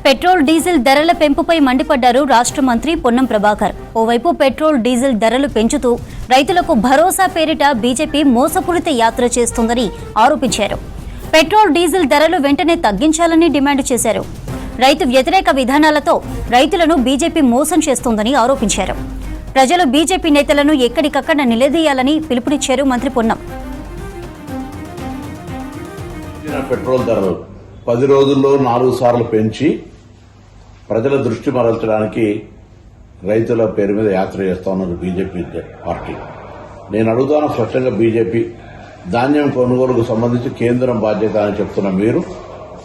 Petrol diesel ధరల పెంపుపై మండిపడ్డారు రాష్ట్ర మంత్రి పొన్నం ప్రభాకర్. ఓవైపు పెట్రోల్ డీజిల్ ధరలు పెంచుతూ రైతులకు భరోసా పేరిట బీజేపీ మోసపూరిత యాత్ర చేస్తోందని ఆరోపించారు. పెట్రోల్ డీజిల్ ధరలు వెంటనే తగ్గించాలని డిమాండ్ చేశారు. రైతు వ్యతిరేక విధానాలతో రైతులను బీజేపీ మోసం చేస్తోందని ఆరోపించారు. ప్రజలు బీజేపీ నేతలను ఎక్కడికక్కడ నిలదీయాలని పిలుపునిచ్చారు మంత్రి పొన్నం. పెట్రోల్ ధరలు 10 రోజుల్లో 4 సార్లు పెంచి ప్రజల దృష్టి మరల్చడానికి రైతుల పేరు మీద యాత్ర చేస్తా ఉన్నారు బీజేపీ పార్టీ. నేను అడుగుతాను స్పష్టంగా, బీజేపీ ధాన్యం కొనుగోలుకు సంబంధించి కేంద్రం బాధ్యత అని చెప్తున్న మీరు,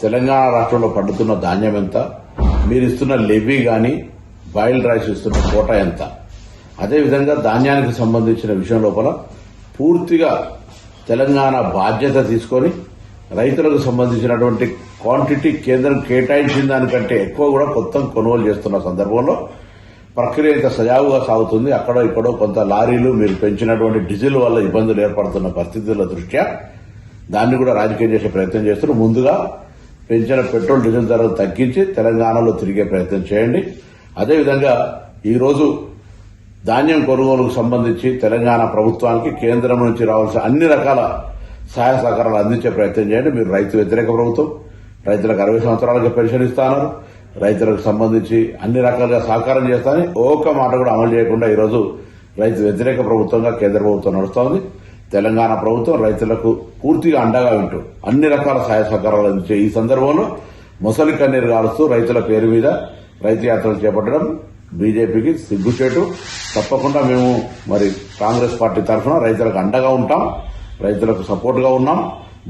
తెలంగాణ రాష్ట్రంలో పండుతున్న ధాన్యం ఎంత, మీరు ఇస్తున్న లెవీ గాని బాయిల్డ్ రైస్ ఇస్తున్న కోట ఎంత, అదేవిధంగా ధాన్యానికి సంబంధించిన విషయం లోపల పూర్తిగా తెలంగాణ బాధ్యత తీసుకొని రైతులకు సంబంధించినటువంటి క్వాంటిటీ కేంద్రం కేటాయించిన దానికంటే ఎక్కువ కూడా మొత్తం కొనుగోలు చేస్తున్న సందర్భంలో ప్రక్రియ ఇంత సజావుగా సాగుతుంది. అక్కడో ఇక్కడో కొంత లారీలు మీరు పెంచినటువంటి డీజిల్ వల్ల ఇబ్బందులు ఏర్పడుతున్న పరిస్థితుల దృష్ట్యా దాన్ని కూడా రాజకీయం చేసే ప్రయత్నం చేస్తున్నారు. ముందుగా పెంచిన పెట్రోల్ డీజిల్ ధరలు తగ్గించి తెలంగాణలో తిరిగే ప్రయత్నం చేయండి. అదేవిధంగా ఈరోజు ధాన్యం కొనుగోలుకు సంబంధించి తెలంగాణ ప్రభుత్వానికి కేంద్రం నుంచి రావాల్సిన అన్ని రకాల సహాయ సహకారాలు అందించే ప్రయత్నం చేయండి. మీరు రైతు వ్యతిరేక ప్రభుత్వం, రైతులకు 60 సంవత్సరాలకు పెన్షన్ ఇస్తున్నారు, రైతులకు సంబంధించి అన్ని రకాలుగా సహకారం చేస్తానని ఒక్క మాట కూడా అమలు చేయకుండా ఈరోజు రైతు వ్యతిరేక ప్రభుత్వంగా కేంద్ర ప్రభుత్వం నడుస్తోంది. తెలంగాణ ప్రభుత్వం రైతులకు పూర్తిగా అండగా ఉంటూ అన్ని రకాల సహాయ సహకారాలు అందించే ఈ సందర్భంలో మొసలి కన్నీరు కాలుస్తూ రైతుల పేరు మీద రైతు యాత్రలు చేపట్టడం బీజేపీకి సిగ్గుచేటు. తప్పకుండా మేము కాంగ్రెస్ పార్టీ తరఫున రైతులకు అండగా ఉంటాం, రైతులకు సపోర్ట్ గా ఉన్నాం.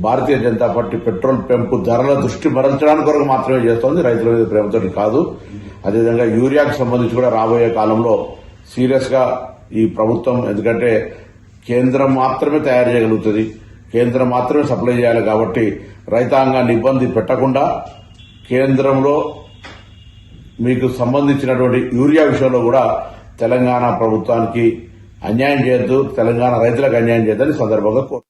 భారతీయ జనతా పార్టీ పెట్రోల్ పెంపు ధరల దృష్టి మరల్చడానికి కొరకు మాత్రమే చేస్తోంది, రైతుల మీద ప్రేమతో కాదు. అదేవిధంగా యూరియాకు సంబంధించి కూడా రాబోయే కాలంలో సీరియస్ గా ఈ ప్రభుత్వం, ఎందుకంటే కేంద్రం మాత్రమే తయారు చేయగలుగుతుంది, కేంద్రం మాత్రమే సప్లై చేయాలి. కాబట్టి రైతాంగాన్ని ఇబ్బంది పెట్టకుండా కేంద్రంలో మీకు సంబంధించినటువంటి యూరియా విషయంలో కూడా తెలంగాణ ప్రభుత్వానికి అన్యాయం చేయొద్దు, తెలంగాణ రైతులకు అన్యాయం చేయొద్దని సందర్భంగా